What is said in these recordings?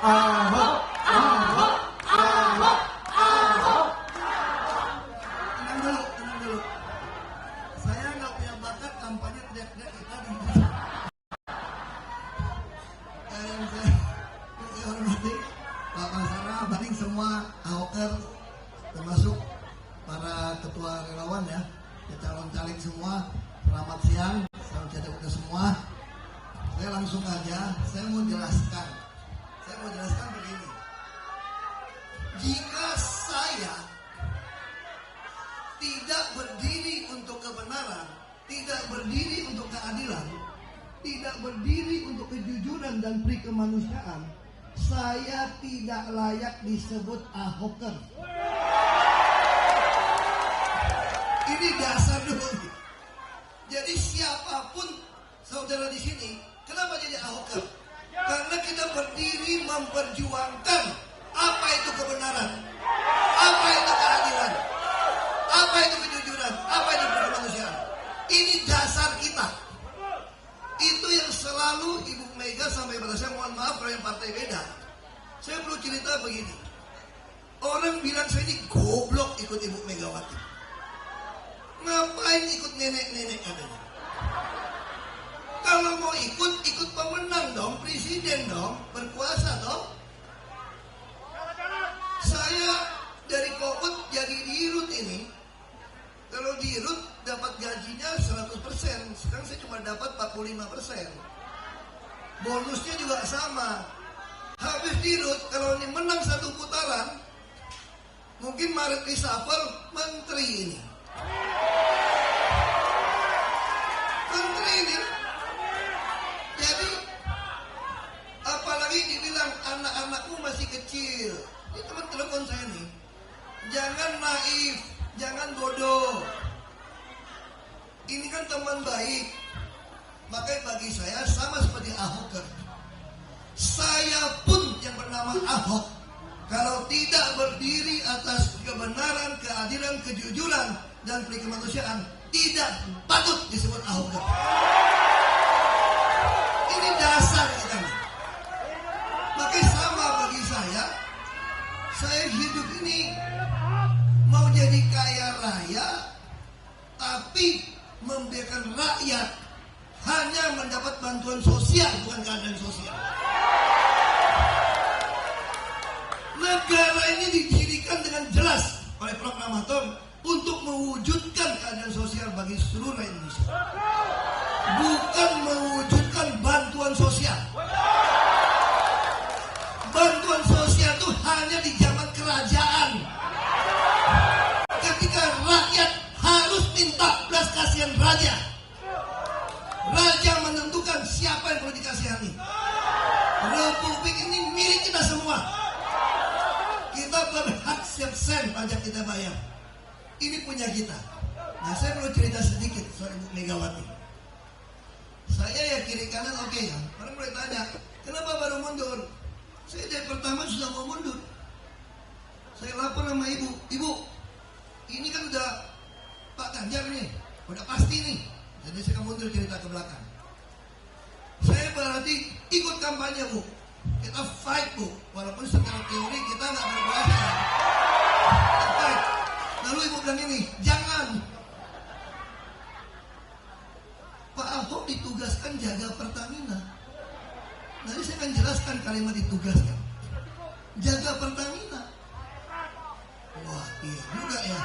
Ahok, Ahok, Ahok, Ahok. Tenang dulu. Saya nggak punya bakat kampanye teriak-teriak tadi. Yang saya hormati Pak Basara, banding semua Ahoker, termasuk para ketua relawan ya, calon caleg semua. Selamat siang, salam sejahtera semua. Saya langsung aja, saya mau jelaskan begini. Jika saya tidak berdiri untuk kebenaran, tidak berdiri untuk keadilan, tidak berdiri untuk kejujuran dan pri kemanusiaan, saya tidak layak disebut Ahoker. Ini dasar dulu. Jadi siapapun saudara di sini, kenapa jadi Ahoker? Karena kita berdiri memperjuangkan apa itu kebenaran, apa itu keadilan, apa itu kejujuran, apa itu kemanusiaan. Ini dasar kita. Itu yang selalu Ibu Mega sampai pada saya, mohon maaf kalau yang partai beda. Saya perlu cerita begini. Orang bilang saya ini goblok ikut Ibu Megawati. Ngapain ikut nenek-nenek katanya? Kalau mau ikut pemenang dong, presiden dong, berkuasa dong. Saya dari Kokut jadi dirut ini. Kalau dirut dapat gajinya 100%, sekarang saya cuma dapat 45%. Bonusnya juga sama. Habis dirut, kalau ini menang satu putaran, mungkin Maret reshuffle menteri ini. Menteri ini. Jadi apalagi dibilang anak-anakmu masih kecil. Ini teman telepon saya nih. Jangan naif, jangan bodoh. Ini kan teman baik. Makanya bagi saya sama seperti Ahoker. Saya pun yang bernama Ahok, kalau tidak berdiri atas kebenaran, keadilan, kejujuran dan pri kemanusiaan, tidak patut disebut Ahoker. Ini dasar kita. Makanya sama bagi saya hidup ini mau jadi kaya raya, tapi membiarkan rakyat hanya mendapat bantuan sosial, bukan keadilan sosial. Negara ini didirikan dengan jelas oleh proklamator untuk mewujudkan keadilan sosial bagi seluruh rakyat Indonesia, bukan mewujudkan bantuan sosial. Bantuan sosial itu hanya di zaman kerajaan, ketika rakyat harus minta belas kasihan raja. Raja menentukan siapa yang perlu dikasihani. Republik ini milik kita semua. Kita berhak setiap sen pajak kita bayar. Ini punya kita. Nah, saya perlu cerita sedikit soal Ibu Megawati. Saya ya kiri kanan oke ya. Orang boleh tanya, kenapa baru mundur? Saya dari pertama sudah mau mundur. Saya lapor sama ibu. Ibu, ini kan udah Pak Ganjar nih, udah pasti nih. Jadi saya mundur cerita ke belakang. Saya berarti ikut kampanye Bu. Kita fight Bu. Walaupun secara teori kita nggak berkuasa. Kita fight. Lalu ibu bilang ini, jangan. Pak Ahok ditugaskan jaga Pertamina. Nanti saya akan jelaskan kalimat ditugaskan. Jaga Pertamina. Wah, iya juga ya.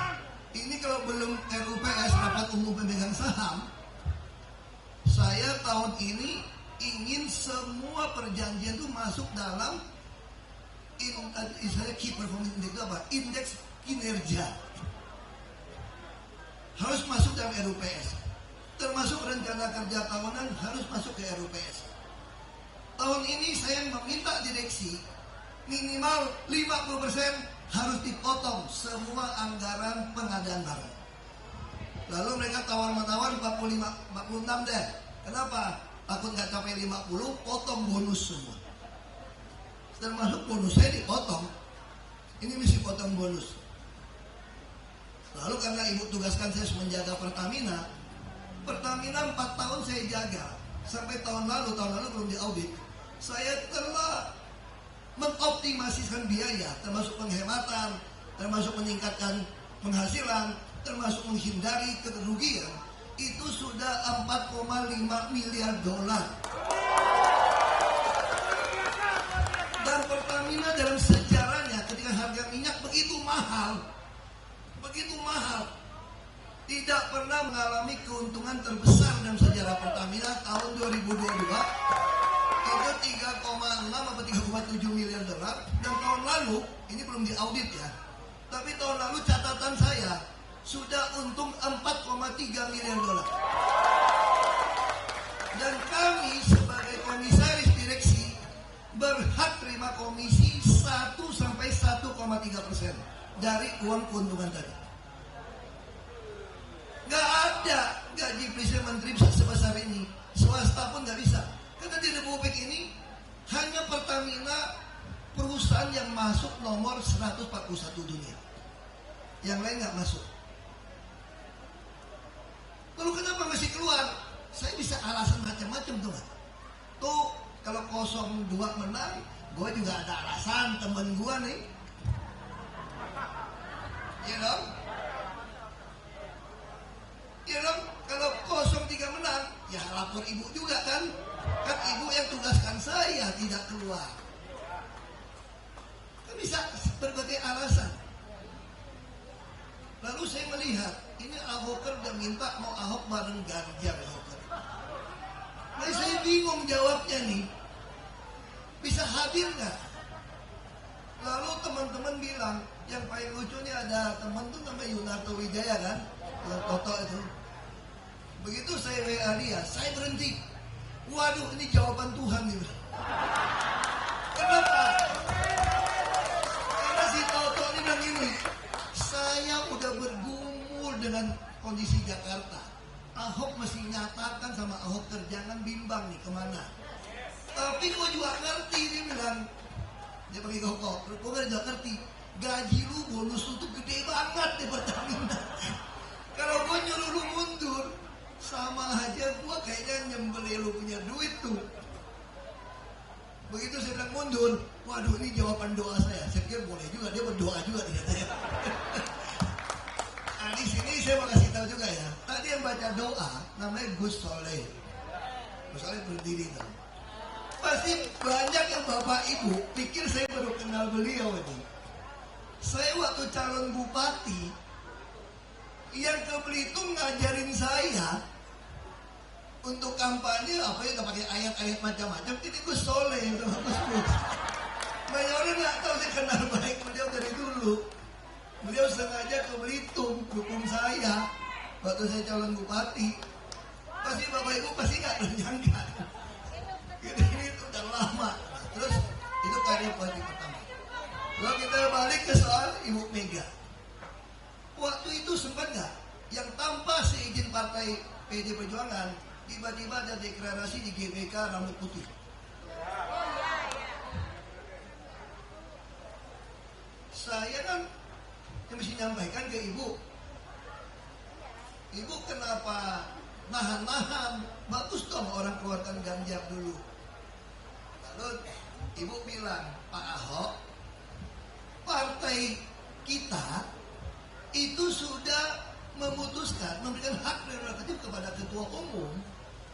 Ini kalau belum RUPS, rapat umum pemegang saham, saya tahun ini ingin semua perjanjian itu masuk dalam key performance index itu apa? Indeks kinerja. Harus masuk dalam RUPS. Termasuk rencana kerja tahunan harus masuk ke RUPS. Tahun ini saya meminta direksi minimal 50% harus dipotong semua anggaran pengadaan barang. Lalu mereka tawar-menawar 46 deh. Kenapa? Takut nggak capai 50, potong bonus semua. Termasuk bonus saya dipotong. Ini mesti potong bonus. Lalu karena ibu tugaskan saya menjaga Pertamina 4 tahun saya jaga. Sampai tahun lalu belum diaudit. Saya telah mengoptimasikan biaya, termasuk penghematan, termasuk meningkatkan penghasilan, termasuk menghindari kerugian, itu sudah 4,5 miliar dolar. Dan Pertamina dalam sejarahnya ketika harga minyak begitu mahal, tidak pernah mengalami keuntungan terbesar dalam sejarah Pertamina. Tahun 2022 itu 3,6 atau 3,7 miliar dolar, dan tahun lalu ini belum diaudit ya, tapi tahun lalu catatan saya sudah untung 4,3 miliar dolar. Dan kami sebagai komisaris direksi berhak terima komisi 1 sampai 1,3% dari uang keuntungan tadi. Gak ada gaji presiden menteri sebesar ini, swasta pun gak bisa. Karena di Republik ini hanya Pertamina perusahaan yang masuk nomor 141 dunia. Yang lain gak masuk. Lalu kenapa masih keluar? Saya bisa alasan macam-macam tuh kan. Tuh kalau 02 menang, gue juga ada alasan, temen gue nih. Ya dong? Ya dong, kalau 03 menang, ya lapor ibu juga kan. Kan ibu yang tugaskan saya tidak keluar. Kan bisa berbagai alasan. Lalu saya melihat, ini Ahoker udah minta mau Ahok bareng Ganjar Ahoker. Nah saya bingung jawabnya nih. Bisa hadir nggak? Lalu teman-teman bilang, yang paling lucunya ada teman tuh namanya Yunarto Wijaya kan, yang Toto itu. Begitu saya WA dia, saya berhenti. Waduh, ini jawaban Tuhan nih. Kenapa? Karena si Toto ini bilang gini, saya udah bergumul dengan kondisi Jakarta. Ahok mesti nyatakan sama Ahoker, jangan bimbang nih kemana. Tapi gue juga ngerti, dia bilang, dia pakai koko, gue juga ngerti, gaji lu, bonus lu tuh gede banget di Pertamina. Kalau gue nyuruh lu mundur, sama aja gue kayaknya nyembeli lu punya duit tuh. Begitu saya bilang mundur, waduh ini jawaban doa saya. Saya pikir boleh juga, dia berdoa juga nih katanya. Nah di sini saya mau kasih tahu juga ya. Tadi yang baca doa namanya Gus Soleh. Gus Soleh berdiri tuh. Pasti banyak yang bapak ibu pikir saya baru kenal beliau ini. Saya waktu calon bupati yang ke Belitung ngajarin saya untuk kampanye apa ya, nggak pakai ayat-ayat macam-macam. Ini Gus Soleh itu Gus. Banyak orang nggak tahu saya kenal baik beliau dari dulu. Beliau sengaja ke Belitung dukung saya waktu saya calon bupati. Pasti bapak ibu pasti nggak nyangka. Ini udah lama. Terus itu karya politik pertama. Lalu kita balik ke soal Ibu Mega. Waktu itu sempat nggak yang tanpa seizin partai PD Perjuangan tiba-tiba ada deklarasi di GBK rambut putih. Saya kan yang mesti nyampaikan ke ibu, ibu kenapa nahan-nahan? Bagus dong orang keluarkan Ganjar dulu. Lalu ibu bilang, Pak Ahok, partai kita itu sudah memutuskan memberikan hak prerogatif kepada ketua umum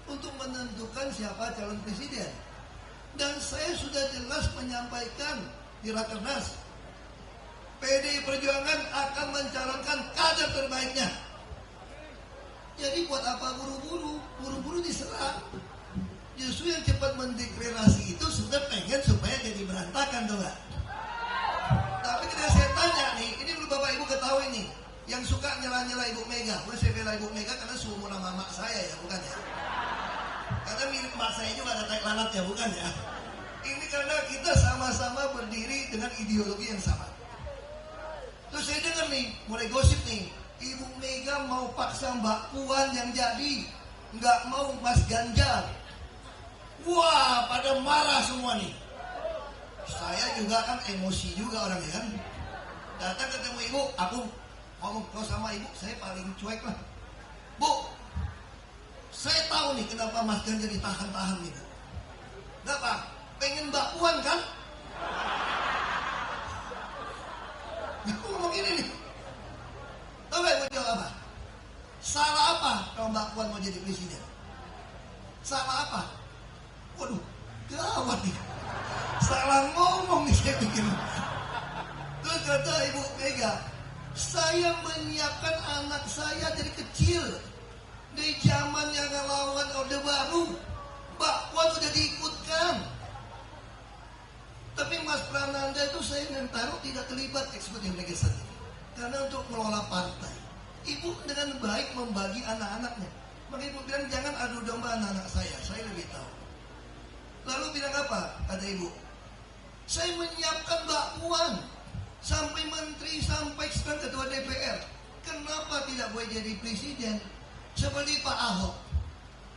untuk menentukan siapa calon presiden. Dan saya sudah jelas menyampaikan di Rakernas, PDI Perjuangan akan mencalonkan kader terbaiknya. Jadi buat apa buru-buru? Buru-buru diserang. Justru yang cepat mendeklarasi itu sudah pengen supaya jadi berantakan tuh gak? Tapi ketika saya tanya nih, ini dulu bapak ibu ketahui nih, yang suka nyela-nyela Ibu Mega. Gue saya bela Ibu Mega karena seumur nama mak saya ya, bukan ya? Karena mirip mak saya juga ada tai lalat ya, bukan ya? Ini karena kita sama-sama berdiri dengan ideologi yang sama. Terus saya dengar nih, mulai gosip nih, Ibu Mega mau paksa Mbak Puan yang jadi, nggak mau Mas Ganjar. Wah, pada marah semua nih. Saya juga kan emosi juga orangnya kan. Datang ketemu ibu, aku ngomong sama ibu, saya paling cuek lah. Bu, saya tahu nih kenapa Mas Ganjar ditahan-tahan gitu. Kenapa? Pengen Mbak Puan kan? Salah ngomong nih saya pikir. Terus kata Ibu Mega, saya menyiapkan anak saya dari kecil. Di zaman yang lawan Orde Baru, Mbak Puan udah diikutkan. Tapi Mas Prananda itu saya ingin taruh tidak terlibat eksekutif legislatif. Karena untuk mengelola partai, Ibu dengan baik membagi anak-anaknya. Maka Ibu bilang jangan adu domba anak-anak saya lebih tahu. Lalu bilang apa? Kata Ibu, saya menyiapkan Mbak Puan sampai menteri, sampai sekarang ketua DPR. Kenapa tidak boleh jadi presiden seperti Pak Ahok?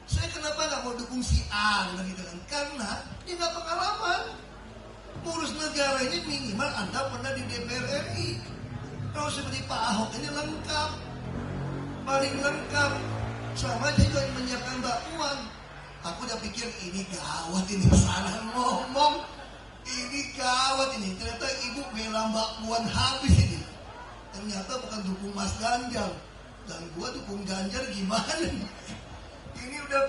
Saya kenapa nggak mau dukung si A gitu kan? Karena dia nggak pengalaman. Ngurus negara ini minimal Anda pernah di DPR RI. Kalau seperti Pak Ahok ini lengkap, paling lengkap. Sama juga yang menyiapkan Mbak Puan. Aku udah pikir ini gawat, ini salah ngomong. Ini gawat ini. Ternyata Ibu bela Mbak Puan habis ini. Ternyata bukan dukung Mas Ganjar. Dan gua dukung Ganjar gimana nih? Ini udah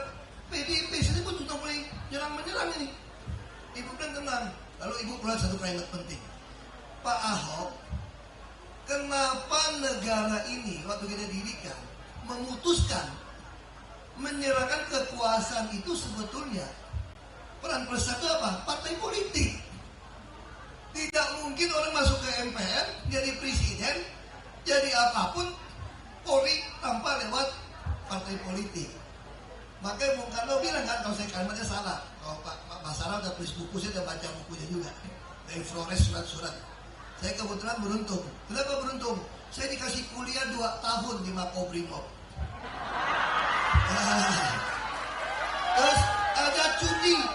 PDIP sini pun sudah mulai menyerang ini. Ibu bilang tenang. Lalu Ibu keluar satu kalimat penting. Pak Ahok, kenapa negara ini waktu kita didirikan memutuskan menyerahkan kekuasaan itu sebetulnya peran plus 1 apa? Partai politik. Tidak mungkin orang masuk ke MPR jadi presiden, jadi apapun Polri tanpa lewat partai politik. Makanya Bung Karno bilang kan, kalau saya kalimatnya salah. Kalau Pak Basara udah tulis buku, saya udah baca bukunya juga. Dari Flores surat-surat. Saya kebetulan beruntung. Kenapa beruntung? Saya dikasih kuliah 2 tahun di Makobrimob. Terus ada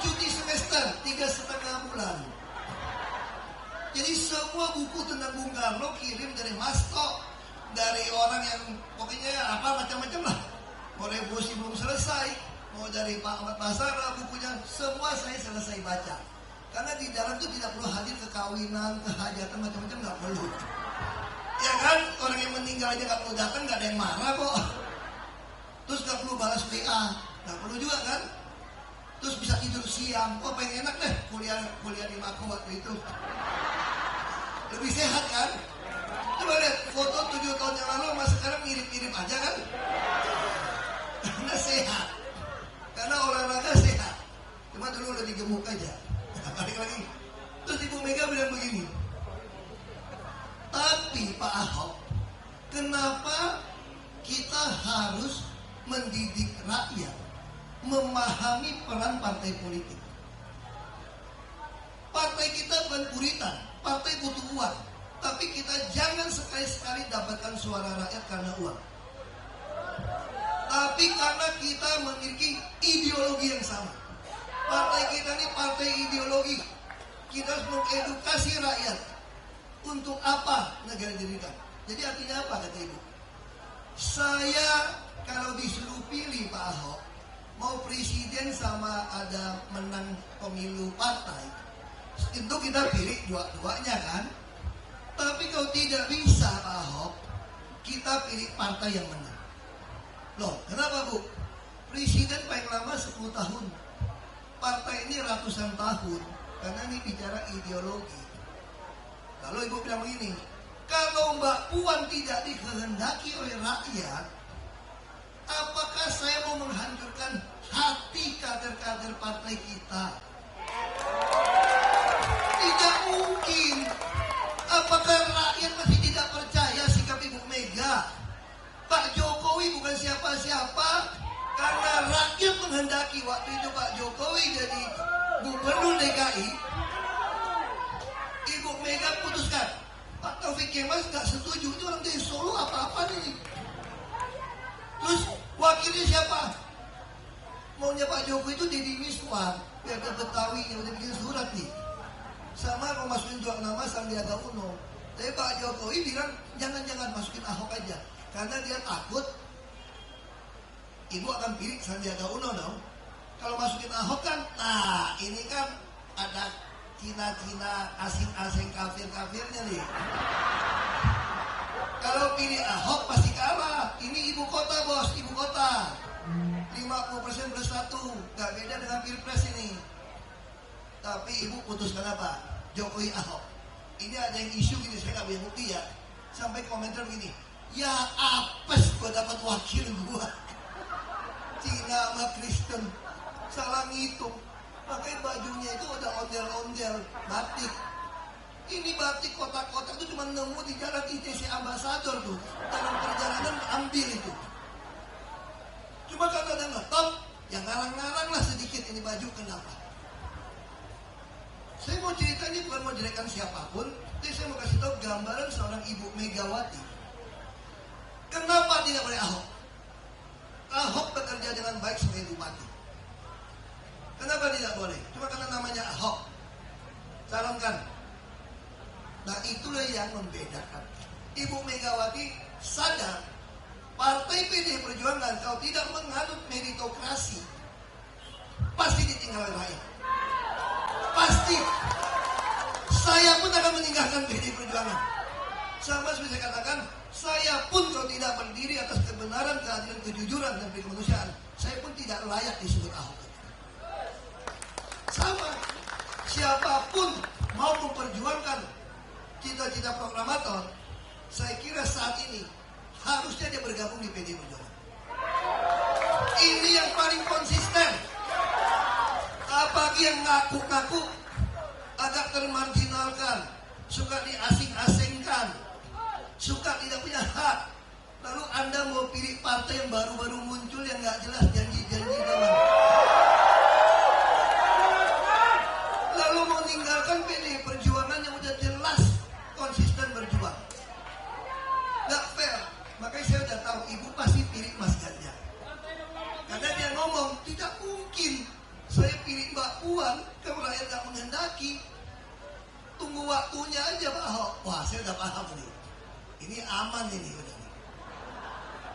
cuti semester 3,5 bulan. Jadi semua buku tentang Bung Karno kirim dari Masto, dari orang yang pokoknya apa macam-macam lah. Mau revolusi belum selesai, mau dari Pak Ahmad Basara bukunya, semua saya selesai baca. Karena di dalam itu tidak perlu hadir kekawinan, kehajatan macam-macam, nggak perlu. Ya kan, orang yang meninggal aja nggak perlu datang, nggak ada yang marah kok. Terus nggak perlu balas WA, nggak perlu juga kan. Terus bisa tidur siang, oh pengen enak deh kuliah di Mako waktu itu. Lebih sehat kan? Coba lihat foto 7 tahun yang lalu sama sekarang mirip-mirip aja kan? Karena sehat, karena olahraga sehat. Cuma dulu lebih gemuk aja. Balik lagi. Terus Ibu Mega bilang begini. Tapi Pak Ahok, kenapa kita harus mendidik rakyat memahami peran partai politik? Partai kita bukan puritan, partai butuh uang. Tapi kita jangan sekali-sekali dapatkan suara rakyat karena uang. Tapi karena kita memiliki ideologi yang sama. Partai kita ini partai ideologi. Kita harus mengedukasi rakyat. Untuk apa negara didirikan? Jadi artinya apa kata Ibu? Saya kalau disuruh pilih Pak Ahok, mau presiden sama ada menang pemilu partai, itu kita pilih dua-duanya kan? Tapi kalau tidak bisa Pak Ahok, kita pilih partai yang menang. Loh, kenapa Bu? Presiden paling lama 10 tahun. Partai ini ratusan tahun. Karena ini bicara ideologi. Kalau Ibu bilang begini, kalau Mbak Puan tidak dikehendaki oleh rakyat, apakah saya mau menghancurkan hati kader-kader partai kita? Tidak mungkin. Apakah rakyat masih tidak percaya sikap Ibu Mega? Pak Jokowi bukan siapa-siapa, karena rakyat menghendaki. Waktu itu Pak Jokowi jadi gubernur DKI, Ibu Mega putuskan. Pak Taufik Kemas gak setuju, itu orang dari Solo apa-apa nih. Terus wakilnya siapa? Maunya Pak Jokowi itu Deddy Miswar, biar ke Betawi yang udah bikin surat nih. Sama mau masukin 2 nama Sandiaga Uno. Tapi Pak Jokowi bilang jangan masukin Ahok aja, karena dia takut Ibu akan pilih Sandiaga Uno dong. Kalau masukin Ahok kan, nah ini kan ada Cina-Cina, asing-asing, kafir-kafirnya nih. Kalau pilih Ahok pasti kalah. Ini ibu kota bos, ibu kota. 50% plus 1, gak beda dengan pilpres ini. Tapi ibu putuskan apa? Jokowi Ahok. Ini ada yang isu gini, saya nggak punya bukti ya. Sampai komentar begini, ya apes gua dapat wakil gua. Cina sama Kristen salah ngitung. Makanya bajunya itu udah ondel-ondel batik. Ini batik kotak-kotak itu cuma nemu di jalan ITC Ambasador tuh. Dalam perjalanan ambil itu. Cuma karena ada ngetop, ya ngarang-ngarang lah sedikit ini baju kenapa. Saya mau cerita ini bukan mau jelekkan siapapun, tapi saya mau kasih tahu gambaran seorang Ibu Megawati. Kenapa tidak boleh Ahok? Ahok bekerja dengan baik sebagai bupati. Kenapa tidak boleh? Cuma karena namanya Ahok. Calonkan. Nah itulah yang membedakan. Ibu Megawati sadar Partai PDI Perjuangan kalau tidak menganut meritokrasi pasti ditinggal rakyat. Pasti. Saya pun akan meninggalkan PDI Perjuangan. Sama seperti saya katakan, saya pun kalau tidak berdiri atas kebenaran, keadilan, kejujuran dan kemanusiaan, saya pun tidak layak disebut Ahok. Sama. Siapapun mau memperjuangkan cita-cita proklamator, saya kira saat ini harusnya dia bergabung di PDI Perjuangan. Ini yang paling konsisten. Apalagi yang ngaku-ngaku agak termarginalkan, suka diasing-asingkan, suka tidak punya hak. Lalu Anda mau pilih partai yang baru-baru muncul yang nggak jelas janji-janji doang. Lalu mau meninggalkan PDI Perjuangan yang udah jelas konsisten berjuang. Nggak fair. Makanya saya udah tahu ibu pasti pilih Mas Ganjar. Karena dia ngomong tidak mungkin saya pilih Mbak Puan kalau rakyat nggak menghendaki. Tunggu waktunya aja Pak Ahok. Wah saya udah paham nih. Ini aman ini udah.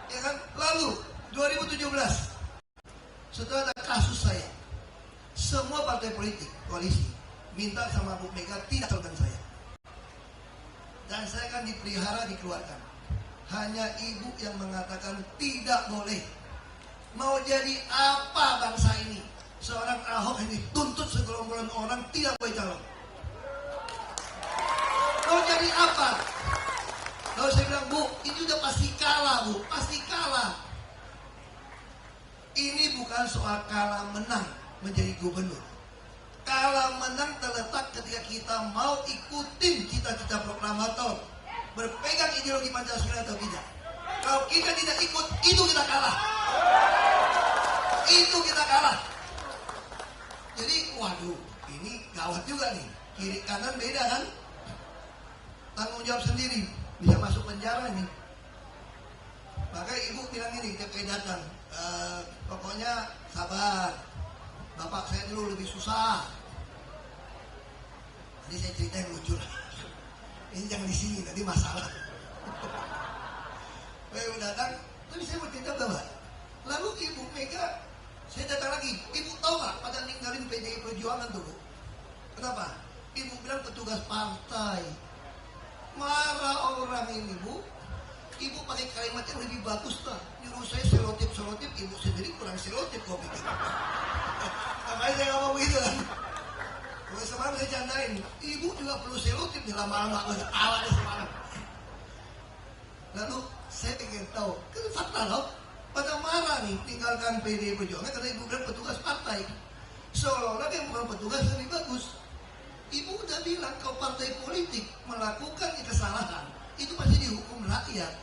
Ya kan? Lalu 2017 setelah ada kasus saya, semua partai politik koalisi minta sama Bu Mega tidak calonkan saya. Dan saya kan dipelihara dikeluarkan. Hanya ibu yang mengatakan tidak boleh. Mau jadi apa bangsa ini? Seorang Ahok ini tuntut segerombolan orang tidak boleh calon. Mau jadi apa? Lalu saya bilang, Bu, itu udah pasti kalah, Bu. Pasti kalah. Ini bukan soal kalah menang menjadi gubernur. Kalah menang terletak ketika kita mau ikutin cita-cita proklamator, berpegang ideologi Pancasila atau tidak. Kalau kita tidak ikut, itu kita kalah. Itu kita kalah. Jadi, waduh, ini gawat juga nih. Kiri kanan beda kan? Tanggung jawab sendiri. Bisa masuk penjara nih. Makanya ibu bilang ini, TP datang. Pokoknya sabar. Bapak saya dulu lebih susah. Tadi saya cerita yang lucu lah. Ini jangan di sini, tadi masalah. Ibu datang, tapi saya mau cerita bahwa lalu Ibu Mega, saya datang lagi. Ibu tahu nggak pada ninggalin PDI Perjuangan tuh, Bu? Kenapa? Ibu bilang petugas partai. Marah orang ini, Bu. Ibu pakai kalimat yang lebih bagus lah. Nyuruh saya selotip, ibu sendiri kurang selotip kok pikir. Makanya saya ngomong begitu kan. Semalam saya candain, ibu juga perlu selotip di lama-lama. Awalnya semalam. Lalu saya ingin tahu, kan fakta loh. Pada marah nih, tinggalkan PDI Perjuangan karena ibu bilang petugas partai. Seolah-olah yang bukan petugas lebih bagus. Ibu udah bilang kalau partai politik melakukan kesalahan, itu pasti dihukum rakyat.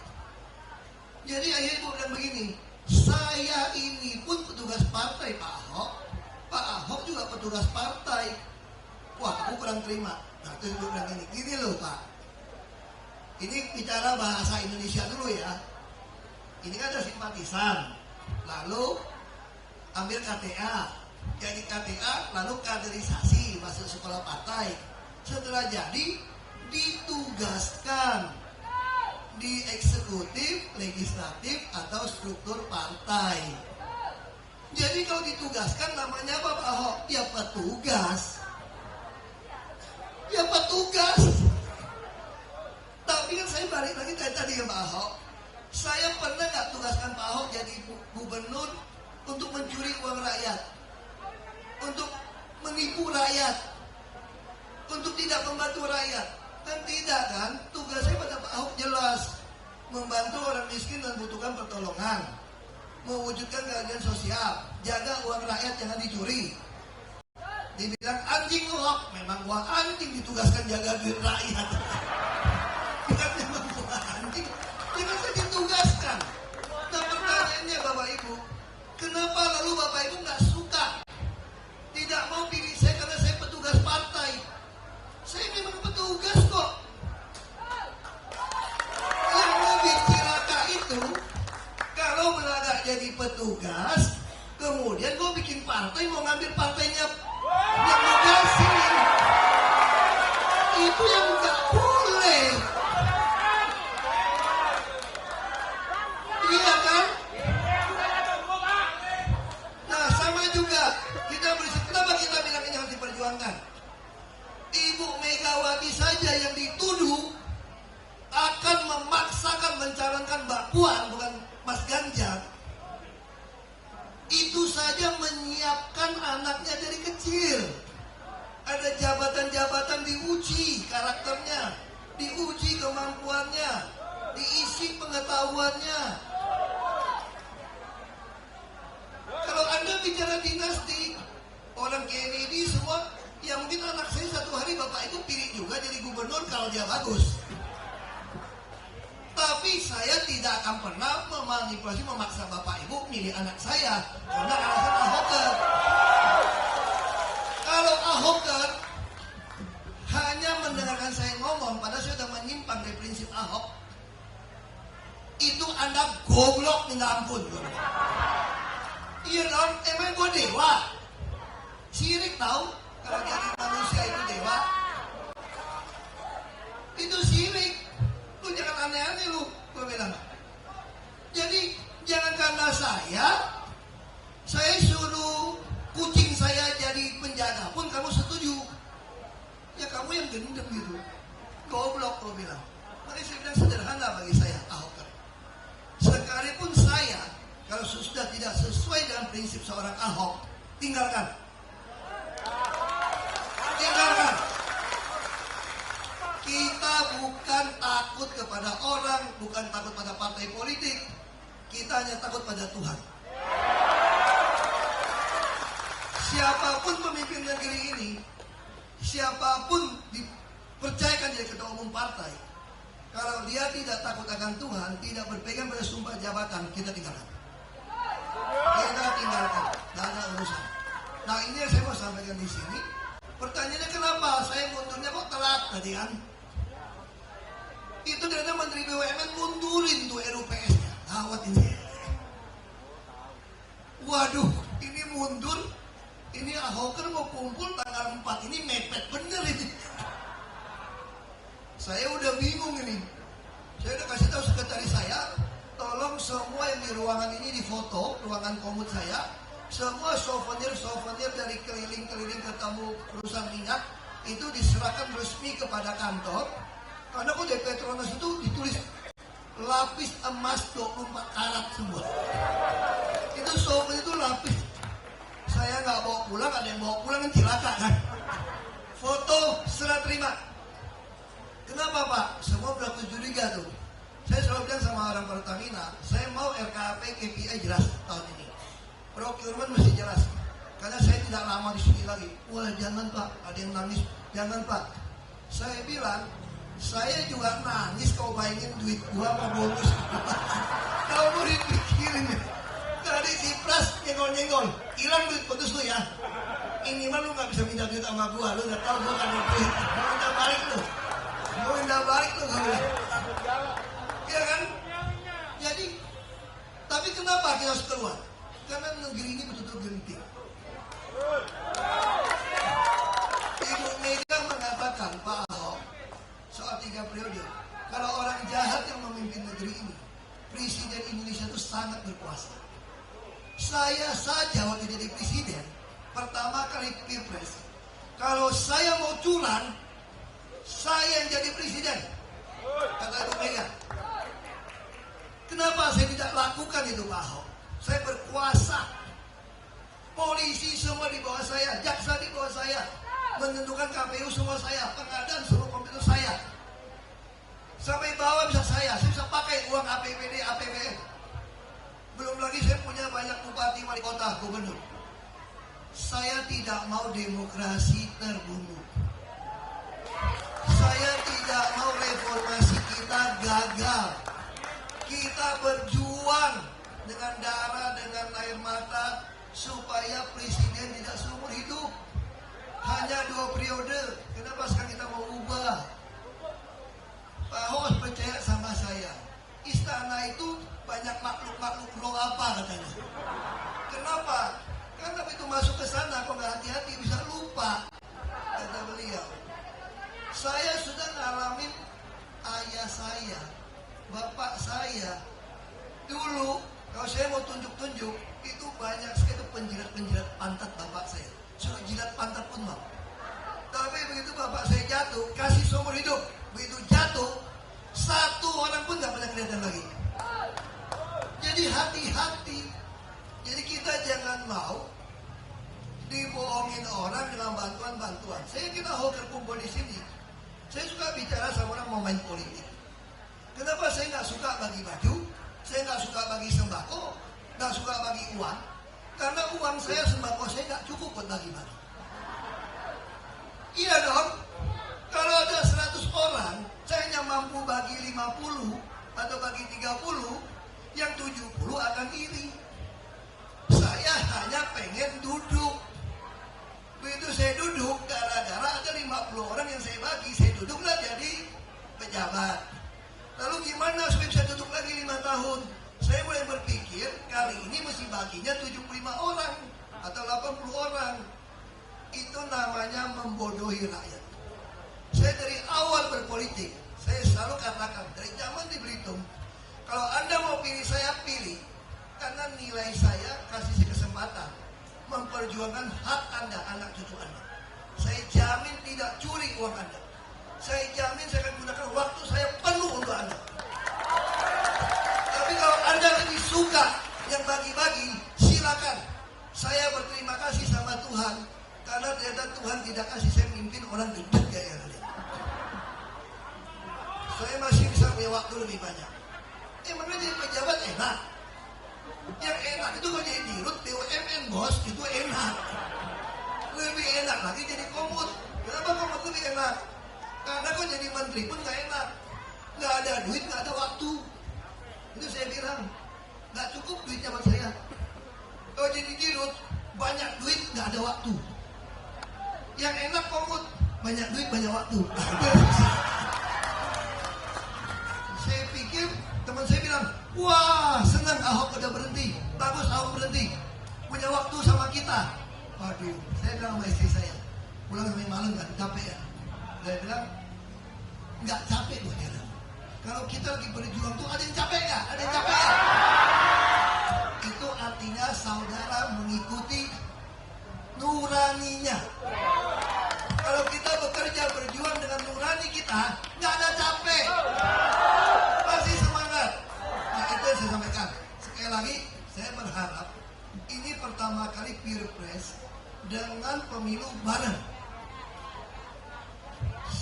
Jadi akhirnya ibu bilang begini, saya ini pun petugas partai Pak Ahok. Pak Ahok juga petugas partai. Wah, aku kurang terima. Nah, terus ibu bilang gini loh Pak. Ini bicara bahasa Indonesia dulu ya. Ini kan ada simpatisan. Lalu ambil KTA. Jadi KTA, lalu kaderisasi masuk sekolah partai. Setelah jadi, ditugaskan di eksekutif, legislatif, atau struktur partai. Jadi kalau ditugaskan namanya apa Pak Ahok? Ya petugas. Ya petugas. Tapi kan saya balik lagi tadi ya Pak Ahok. Saya pernah nggak tugaskan Pak Ahok jadi gubernur untuk mencuri uang rakyat, untuk menipu rakyat. tidak membantu rakyat. Kan tidak kan? Tugasnya pada Pak Ahok jelas. Membantu orang miskin dan butuhkan pertolongan. Mewujudkan keadilan sosial. Jaga uang rakyat jangan dicuri. Dibilang anjing lu Ahok. Memang uang anjing ditugaskan jaga duit rakyat. Bukan memang uang anjing. Jangan saya ditugaskan. Nah pertanyaannya Bapak Ibu. Kenapa lalu Bapak Ibu nggak suka? Tidak mau pilih saya karena saya petugas partai. Saya memang petugas kok. Yang lebih cilaka itu kalau berlagak jadi petugas, kemudian gue bikin partai mau ngambil partainya yang nugasin. Itu yang nggak boleh. Iya kan? Nah sama juga kita berisik. Kenapa kita bilang ini harus diperjuangkan? Ibu Megawati saja yang dituduh akan memaksakan mencalonkan Mbak Puan, bukan Mas Ganjar. Itu saja menyiapkan anaknya dari kecil. Ada jabatan-jabatan diuji karakternya, diuji kemampuannya, diisi pengetahuannya. Kalau Anda bicara dinasti, orang Kennedy semua, ya mungkin anak saya satu hari Bapak Ibu pilih juga jadi gubernur kalau dia bagus. Tapi saya tidak akan pernah memanipulasi, memaksa Bapak Ibu milih anak saya karena alasan Ahoker. Kalau Ahoker hanya mendengarkan saya ngomong, padahal saya sudah menyimpang dari prinsip Ahok, itu Anda goblok minta ampun. Iya dong, emang gue dewa? Sirik tahu kalau jadi manusia itu dewa? Itu sirik. Lu jangan aneh-aneh lu, gue bilang. Jadi jangan karena saya suruh kucing saya jadi penjaga pun kamu setuju. Ya kamu yang gendem gitu. Goblok gue bilang. Makanya saya bilang sederhana bagi saya, Ahok. Sekalipun saya kalau sudah tidak sesuai dengan prinsip seorang Ahok, tinggalkan. Tinggalkan. Kita bukan takut kepada orang, bukan takut pada partai politik. Kita hanya takut pada Tuhan. Siapapun pemimpin negeri ini, siapapun dipercayakan jadi ketua umum partai, kalau dia tidak takut akan Tuhan, tidak berpegang pada sumpah jabatan, kita tinggalkan. Kita tinggalkan, tidak ada urusan. Nah ini yang saya mau sampaikan di sini. Pertanyaannya kenapa saya mundurnya kok telat tadi kan? Itu ternyata Menteri BUMN mundurin tuh RUPS-nya. Gawat ini. Waduh, ini mundur. Ini Ahoker mau kumpul tanggal 4 ini mepet bener ini. Saya udah bingung ini. Saya udah kasih tahu sekretaris saya, tolong semua yang di ruangan ini difoto, ruangan komut saya. Semua souvenir dari keliling-keliling ketemu perusahaan minyak itu diserahkan resmi kepada kantor. Karena kok di Petronas itu ditulis lapis emas 24 karat semua. Itu souvenir itu lapis. Saya nggak bawa pulang, ada yang bawa pulang kan cilaka kan. Foto serah terima. Kenapa Pak? Semua berlaku curiga tuh. Saya selalu bilang sama orang Pertamina, saya mau RKP KPI jelas tahun ini. Procurement mesti jelas. Karena saya tidak lama di sini lagi. Wah jangan Pak, ada yang nangis. Jangan Pak. Saya bilang, saya juga nangis kalau bayangin duit gua sama bonus. Kalau mau dipikirin ya. Tadi Cipras nyenggol-nyenggol. Hilang duit bonus lu ya. Ini mah lu gak bisa minta duit sama gua. Lu udah tahu gua kan duit. Mau minta balik lu. Mau minta balik lu gak boleh. Iya kan? Jadi, tapi kenapa kita harus keluar? Karena negeri ini betul-betul genting. Ibu Mega mengatakan, Pak Ahok, soal 3 periode, kalau orang jahat yang memimpin negeri ini, Presiden Indonesia itu sangat berkuasa. Saya saja waktu jadi presiden, pertama kali pilpres, kalau saya mau curang, saya yang jadi presiden, kata Ibu Mega. Kenapa saya tidak lakukan itu Pak Ahok? Saya berkuasa. Polisi semua di bawah saya, jaksa di bawah saya, menentukan KPU semua saya, pengadaan Pak Gubernur, saya tidak mau demokrasi terbunuh. Saya tidak mau reformasi kita gagal. Kita berjuang dengan darah, dengan air mata, supaya presiden tidak seumur hidup. Hanya 2 periode. Kenapa sekarang kita mau ubah? Pak Ahok percaya sama saya. Istana itu banyak makhluk-makhluk roh apa katanya. Kenapa? Karena begitu masuk ke sana, kalau nggak hati-hati bisa lupa, kata beliau. Saya sudah ngalamin ayah saya, bapak saya. Dulu, kalau saya mau tunjuk-tunjuk, itu banyak sekali penjilat-penjilat pantat bapak saya. Sudah jilat pantat pun mau. Tapi begitu bapak saya jatuh, kasih seumur hidup. Begitu jatuh, 1 orang pun nggak pernah kelihatan lagi. Jadi hati-hati. Jadi kita jangan mau dibohongin orang dengan bantuan-bantuan. Saya kira Ahok terkumpul di sini. Saya suka bicara sama orang mau main politik. Kenapa saya nggak suka bagi baju? Saya nggak suka bagi sembako, nggak suka bagi uang. Karena uang saya, sembako saya nggak cukup buat bagi-bagi. Iya dong. Kalau ada 100 orang, saya hanya mampu bagi 50 atau bagi 30, yang 70 akan iri. Saya hanya pengen duduk. Begitu saya duduk, gara-gara ada 50 orang yang saya bagi, saya duduklah jadi pejabat. Lalu gimana supaya bisa duduk lagi 5 tahun? Saya mulai berpikir, kali ini mesti baginya 75 orang atau 80 orang. Itu namanya membodohi rakyat. Saya dari awal berpolitik, saya selalu katakan, dari zaman di Belitung, kalau Anda mau pilih, saya pilih. Karena nilai saya kasih kesempatan memperjuangkan hak Anda, anak cucu Anda. Saya jamin tidak curi uang Anda. Saya jamin saya akan gunakan waktu saya penuh untuk Anda. Tapi kalau Anda lebih suka yang bagi-bagi, silakan. Saya berterima kasih sama Tuhan karena ternyata Tuhan tidak kasih saya mimpin orang gendut kayak kalian. Saya masih bisa punya waktu lebih banyak. Emangnya jadi pejabat enak? Yang enak itu kalau jadi dirut BUMN bos, itu enak. Lebih enak lagi jadi komut. Kenapa komut lebih enak? Karena kok jadi menteri pun gak enak. Gak ada duit, gak ada waktu. Itu saya bilang, gak cukup duitnya buat saya. Kalau jadi dirut, banyak duit, gak ada waktu. Yang enak komut, banyak duit, banyak waktu. Saya pikir, teman saya bilang, wah senang Ahok udah berhenti. Bagus Ahok berhenti. Punya waktu sama kita. Waduh, saya bilang sama istri saya, pulang sampai malam kan, capek ya. Saya bilang, nggak capek loh ya. Kalau kita lagi berjuang tuh ada yang capek nggak? Ada yang capek ya? Itu artinya saudara mengikuti nuraninya. Kalau kita bekerja berjuang dengan nurani kita, nggak ada capek. Pasti semangat. Nah itu yang saya sampaikan. Sekali lagi, saya berharap ini pertama kali Pilpres dengan pemilu bareng.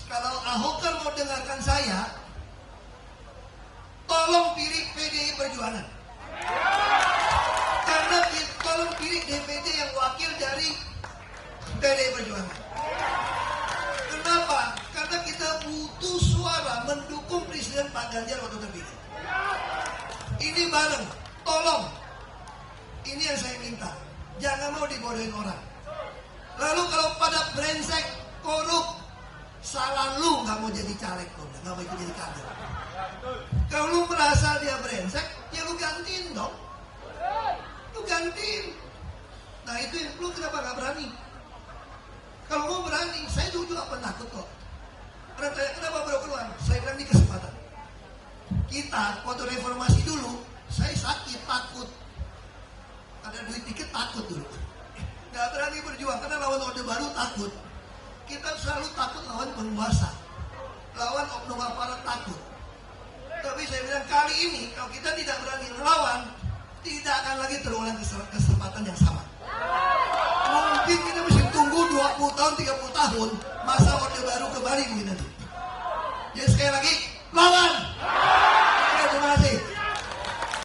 Kalau Ahok kan mau dengarkan saya, tolong pilih PDI Perjuangan. Karena tolong pilih DPD yang wakil dari PDI Perjuangan. Kenapa? Karena kita butuh suara mendukung Presiden Pak Ganjar waktu terpilih. Ini bareng, tolong. Ini yang saya minta. Jangan mau dibodohin orang. Lalu kalau pada brengsek, korup, salah lu nggak mau jadi caleg, nggak mau ikut jadi kader. Kalau lu merasa dia brengsek, ya lu gantiin dong. Lu gantiin. Nah itu yang lu kenapa nggak berani? Kalau mau berani, saya dulu juga penakut kok. Orang tanya kenapa baru keluar? Saya bilang ini kesempatan. Kita waktu reformasi dulu, saya sakit, takut. Ada duit dikit takut dulu. Gak berani berjuang karena lawan Orde Baru takut. Kita selalu takut lawan penguasa, lawan oknum aparat takut. Tapi saya bilang kali ini kalau kita tidak berani melawan, tidak akan lagi terulang kesempatan yang sama. Mungkin kita mesti tunggu 20 tahun, 30 tahun masa Orde Baru kembali mungkin nanti. Jadi sekali lagi, lawan!